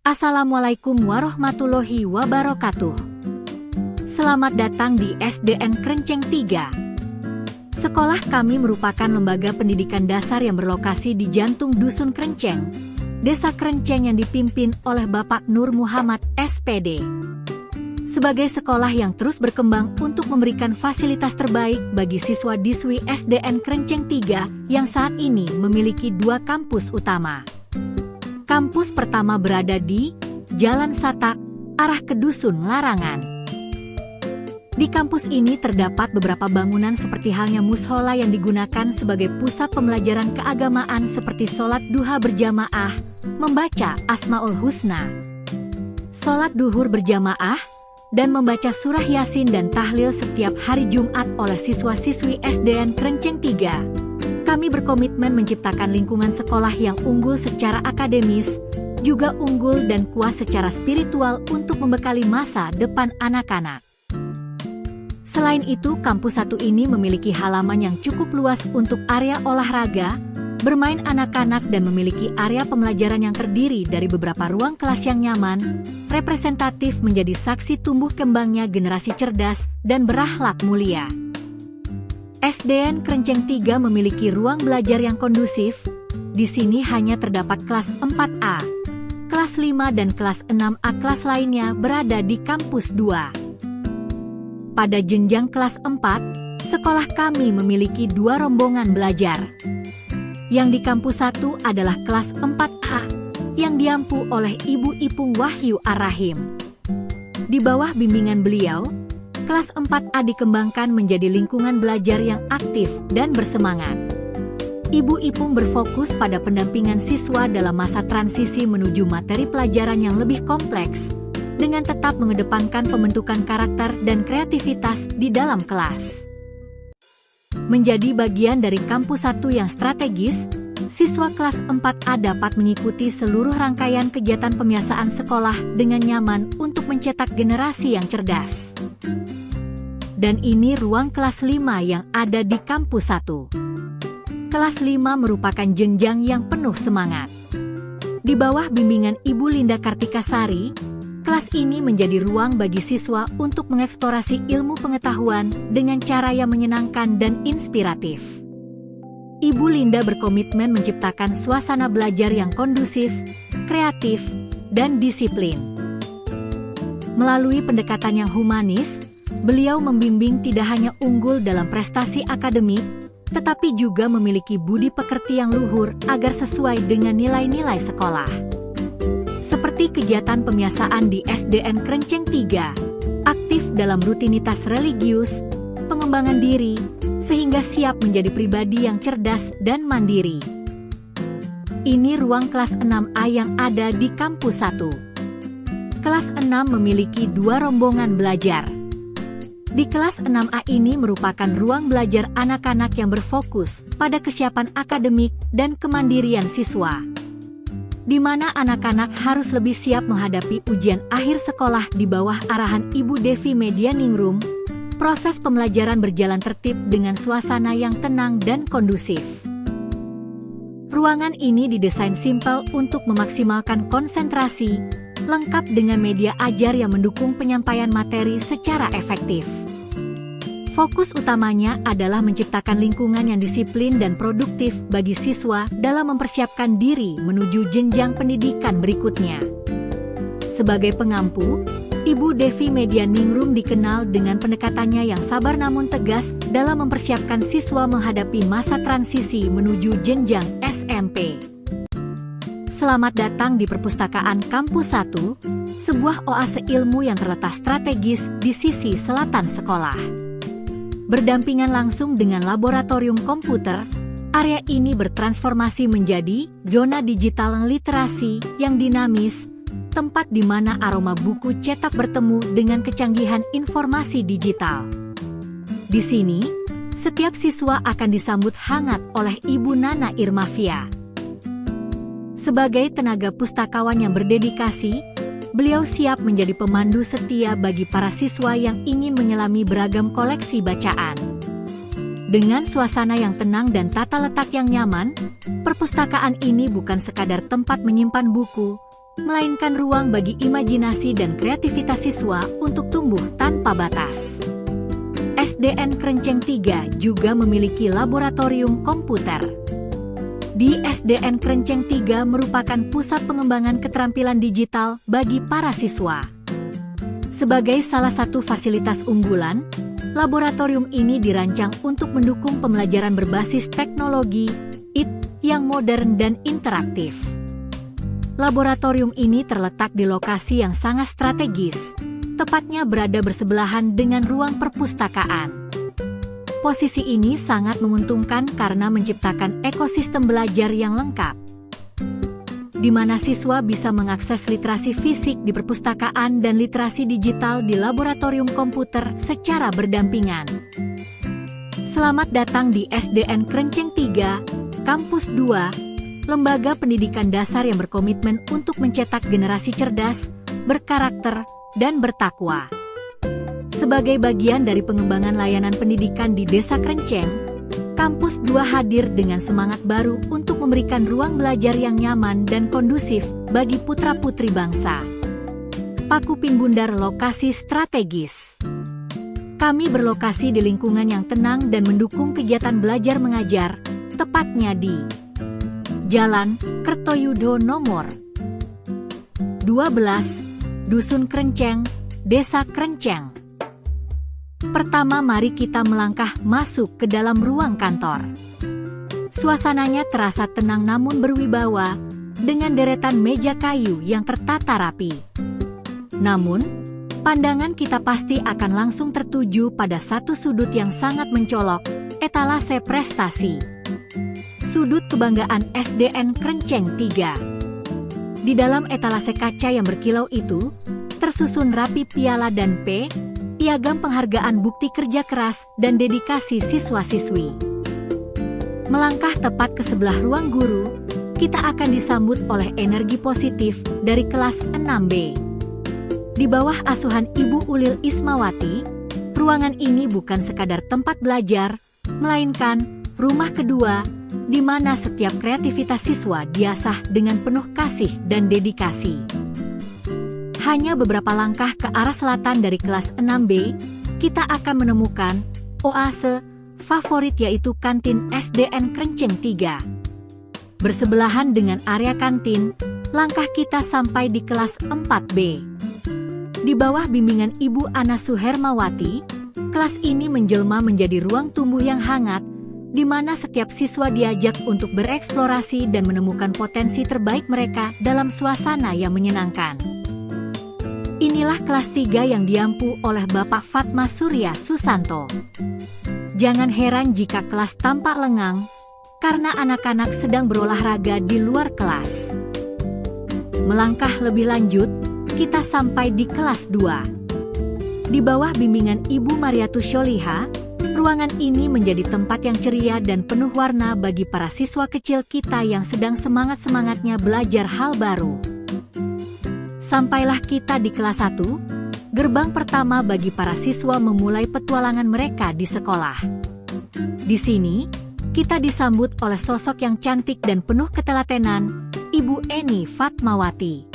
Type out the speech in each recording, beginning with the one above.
Assalamualaikum warahmatullahi wabarakatuh. Selamat datang di SDN Krenceng 3. Sekolah kami merupakan lembaga pendidikan dasar yang berlokasi di jantung Dusun Krenceng, Desa Krenceng yang dipimpin oleh Bapak Nur Muhammad, SPD. Sebagai sekolah yang terus berkembang untuk memberikan fasilitas terbaik bagi siswa-diswi SDN Krenceng 3 yang saat ini memiliki 2 kampus utama. Kampus pertama berada di Jalan Satak, arah ke Dusun Larangan. Di kampus ini terdapat beberapa bangunan seperti halnya mushola yang digunakan sebagai pusat pembelajaran keagamaan seperti sholat duha berjamaah, membaca Asmaul Husna, sholat duhur berjamaah, dan membaca surah Yasin dan tahlil setiap hari Jumat oleh siswa-siswi SDN Krenceng 3. Kami berkomitmen menciptakan lingkungan sekolah yang unggul secara akademis, juga unggul dan kuat secara spiritual untuk membekali masa depan anak-anak. Selain itu, kampus 1 ini memiliki halaman yang cukup luas untuk area olahraga, bermain anak-anak dan memiliki area pembelajaran yang terdiri dari beberapa ruang kelas yang nyaman, representatif menjadi saksi tumbuh kembangnya generasi cerdas dan berakhlak mulia. SDN Krenceng 3 memiliki ruang belajar yang kondusif. Di sini hanya terdapat kelas 4A, kelas 5 dan kelas 6A. Kelas lainnya berada di kampus 2. Pada jenjang kelas 4, sekolah kami memiliki 2 rombongan belajar. Yang di kampus 1 adalah kelas 4A, yang diampu oleh Ibu Ipung Wahyu Ar-Rahim. Di bawah bimbingan beliau, kelas 4A dikembangkan menjadi lingkungan belajar yang aktif dan bersemangat. Ibu Ipung berfokus pada pendampingan siswa dalam masa transisi menuju materi pelajaran yang lebih kompleks, dengan tetap mengedepankan pembentukan karakter dan kreativitas di dalam kelas. Menjadi bagian dari kampus 1 yang strategis, siswa kelas 4A dapat mengikuti seluruh rangkaian kegiatan pembiasaan sekolah dengan nyaman untuk mencetak generasi yang cerdas. Dan ini ruang kelas 5 yang ada di kampus 1. Kelas 5 merupakan jenjang yang penuh semangat. Di bawah bimbingan Ibu Linda Kartikasari, kelas ini menjadi ruang bagi siswa untuk mengeksplorasi ilmu pengetahuan dengan cara yang menyenangkan dan inspiratif. Ibu Linda berkomitmen menciptakan suasana belajar yang kondusif, kreatif, dan disiplin. Melalui pendekatan yang humanis, beliau membimbing tidak hanya unggul dalam prestasi akademik, tetapi juga memiliki budi pekerti yang luhur agar sesuai dengan nilai-nilai sekolah. Seperti kegiatan pembiasaan di SDN Krenceng 3, aktif dalam rutinitas religius, pengembangan diri, sehingga siap menjadi pribadi yang cerdas dan mandiri. Ini ruang kelas 6A yang ada di kampus 1. Kelas 6 memiliki 2 rombongan belajar. Di kelas 6A ini merupakan ruang belajar anak-anak yang berfokus pada kesiapan akademik dan kemandirian siswa, di mana anak-anak harus lebih siap menghadapi ujian akhir sekolah. Di bawah arahan Ibu Devi Medianingrum, proses pembelajaran berjalan tertib dengan suasana yang tenang dan kondusif. Ruangan ini didesain simpel untuk memaksimalkan konsentrasi, lengkap dengan media ajar yang mendukung penyampaian materi secara efektif. Fokus utamanya adalah menciptakan lingkungan yang disiplin dan produktif bagi siswa dalam mempersiapkan diri menuju jenjang pendidikan berikutnya. Sebagai pengampu, Ibu Devi Medianingrum dikenal dengan pendekatannya yang sabar namun tegas dalam mempersiapkan siswa menghadapi masa transisi menuju jenjang SMP. Selamat datang di Perpustakaan Kampus 1, sebuah oase ilmu yang terletak strategis di sisi selatan sekolah. Berdampingan langsung dengan laboratorium komputer, area ini bertransformasi menjadi zona digital literasi yang dinamis, tempat di mana aroma buku cetak bertemu dengan kecanggihan informasi digital. Di sini, setiap siswa akan disambut hangat oleh Ibu Nana Irmafia. Sebagai tenaga pustakawan yang berdedikasi, beliau siap menjadi pemandu setia bagi para siswa yang ingin menyelami beragam koleksi bacaan. Dengan suasana yang tenang dan tata letak yang nyaman, perpustakaan ini bukan sekadar tempat menyimpan buku, melainkan ruang bagi imajinasi dan kreativitas siswa untuk tumbuh tanpa batas. SDN Krenceng 3 juga memiliki laboratorium komputer. Di SDN Krenceng 3 merupakan pusat pengembangan keterampilan digital bagi para siswa. Sebagai salah satu fasilitas unggulan, laboratorium ini dirancang untuk mendukung pembelajaran berbasis teknologi IT yang modern dan interaktif. Laboratorium ini terletak di lokasi yang sangat strategis, tepatnya berada bersebelahan dengan ruang perpustakaan. Posisi ini sangat menguntungkan karena menciptakan ekosistem belajar yang lengkap, di mana siswa bisa mengakses literasi fisik di perpustakaan dan literasi digital di laboratorium komputer secara berdampingan. Selamat datang di SDN Krenceng 3, Kampus 2, lembaga pendidikan dasar yang berkomitmen untuk mencetak generasi cerdas, berkarakter, dan bertakwa. Sebagai bagian dari pengembangan layanan pendidikan di Desa Krenceng, Kampus 2 hadir dengan semangat baru untuk memberikan ruang belajar yang nyaman dan kondusif bagi putra-putri bangsa. Pakuping Bundar lokasi strategis. Kami berlokasi di lingkungan yang tenang dan mendukung kegiatan belajar mengajar, tepatnya di Jalan Kertoyudo nomor 12, Dusun Krenceng, Desa Krenceng. Pertama, mari kita melangkah masuk ke dalam ruang kantor. Suasananya terasa tenang namun berwibawa, dengan deretan meja kayu yang tertata rapi. Namun, pandangan kita pasti akan langsung tertuju pada satu sudut yang sangat mencolok, etalase prestasi. Sudut kebanggaan SDN Krenceng 3. Di dalam etalase kaca yang berkilau itu, tersusun rapi piala dan piagam penghargaan bukti kerja keras dan dedikasi siswa-siswi. Melangkah tepat ke sebelah ruang guru, kita akan disambut oleh energi positif dari kelas 6B. Di bawah asuhan Ibu Ulil Ismawati, ruangan ini bukan sekadar tempat belajar, melainkan rumah kedua, di mana setiap kreativitas siswa diasah dengan penuh kasih dan dedikasi. Hanya beberapa langkah ke arah selatan dari kelas 6B, kita akan menemukan oase favorit yaitu kantin SDN Krenceng 3. Bersebelahan dengan area kantin, langkah kita sampai di kelas 4B. Di bawah bimbingan Ibu Ana Suhermawati, kelas ini menjelma menjadi ruang tumbuh yang hangat, di mana setiap siswa diajak untuk bereksplorasi dan menemukan potensi terbaik mereka dalam suasana yang menyenangkan. Inilah kelas 3 yang diampu oleh Bapak Fatma Surya Susanto. Jangan heran jika kelas tampak lengang, karena anak-anak sedang berolahraga di luar kelas. Melangkah lebih lanjut, kita sampai di kelas 2. Di bawah bimbingan Ibu Mariatus Syoliha, ruangan ini menjadi tempat yang ceria dan penuh warna bagi para siswa kecil kita yang sedang semangat-semangatnya belajar hal baru. Sampailah kita di kelas 1, gerbang pertama bagi para siswa memulai petualangan mereka di sekolah. Di sini, kita disambut oleh sosok yang cantik dan penuh ketelatenan, Ibu Eni Fatmawati.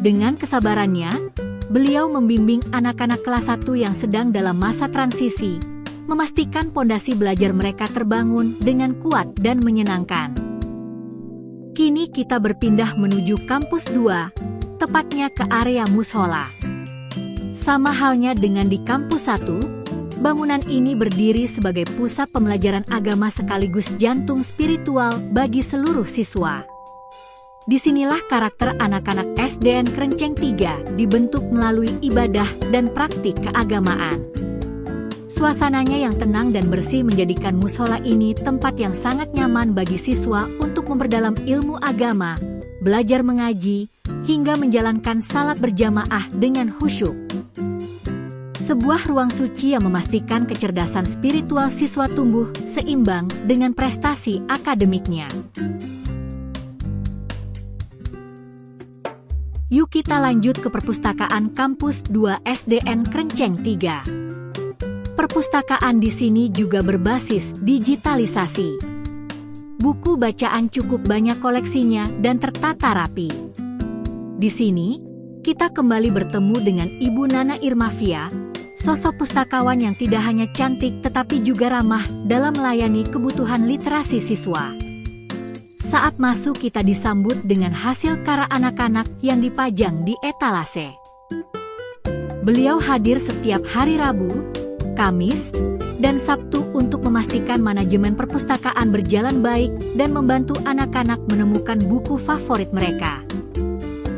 Dengan kesabarannya, beliau membimbing anak-anak kelas 1 yang sedang dalam masa transisi, memastikan pondasi belajar mereka terbangun dengan kuat dan menyenangkan. Kini kita berpindah menuju kampus 2, tepatnya ke area mushola. Sama halnya dengan di kampus 1, bangunan ini berdiri sebagai pusat pembelajaran agama sekaligus jantung spiritual bagi seluruh siswa. Disinilah karakter anak-anak SDN Krenceng 3 dibentuk melalui ibadah dan praktik keagamaan. Suasananya yang tenang dan bersih menjadikan mushola ini tempat yang sangat nyaman bagi siswa untuk memperdalam ilmu agama, belajar mengaji, hingga menjalankan salat berjamaah dengan khusyuk. Sebuah ruang suci yang memastikan kecerdasan spiritual siswa tumbuh seimbang dengan prestasi akademiknya. Yuk kita lanjut ke perpustakaan kampus 2 SDN Krenceng 3. Perpustakaan di sini juga berbasis digitalisasi. Buku bacaan cukup banyak koleksinya dan tertata rapi. Di sini, kita kembali bertemu dengan Ibu Nana Irmavia, sosok pustakawan yang tidak hanya cantik tetapi juga ramah dalam melayani kebutuhan literasi siswa. Saat masuk kita disambut dengan hasil karya anak-anak yang dipajang di etalase. Beliau hadir setiap hari Rabu, Kamis, dan Sabtu untuk memastikan manajemen perpustakaan berjalan baik dan membantu anak-anak menemukan buku favorit mereka.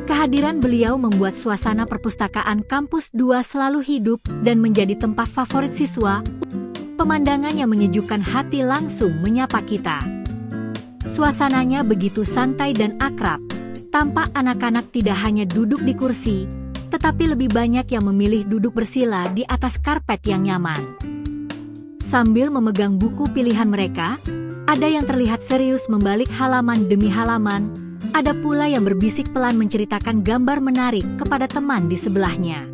Kehadiran beliau membuat suasana perpustakaan kampus 2 selalu hidup dan menjadi tempat favorit siswa. Pemandangan yang menyejukkan hati langsung menyapa kita. Suasananya begitu santai dan akrab. Tampak anak-anak tidak hanya duduk di kursi, tetapi lebih banyak yang memilih duduk bersila di atas karpet yang nyaman. Sambil memegang buku pilihan mereka, ada yang terlihat serius membalik halaman demi halaman, ada pula yang berbisik pelan menceritakan gambar menarik kepada teman di sebelahnya.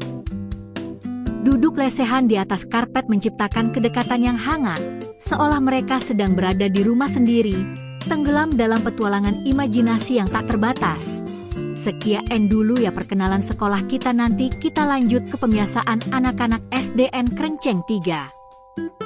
Duduk lesehan di atas karpet menciptakan kedekatan yang hangat, seolah mereka sedang berada di rumah sendiri, tenggelam dalam petualangan imajinasi yang tak terbatas. Sekian dulu ya perkenalan sekolah kita, nanti kita lanjut ke pembiasaan anak-anak SDN Krenceng 3.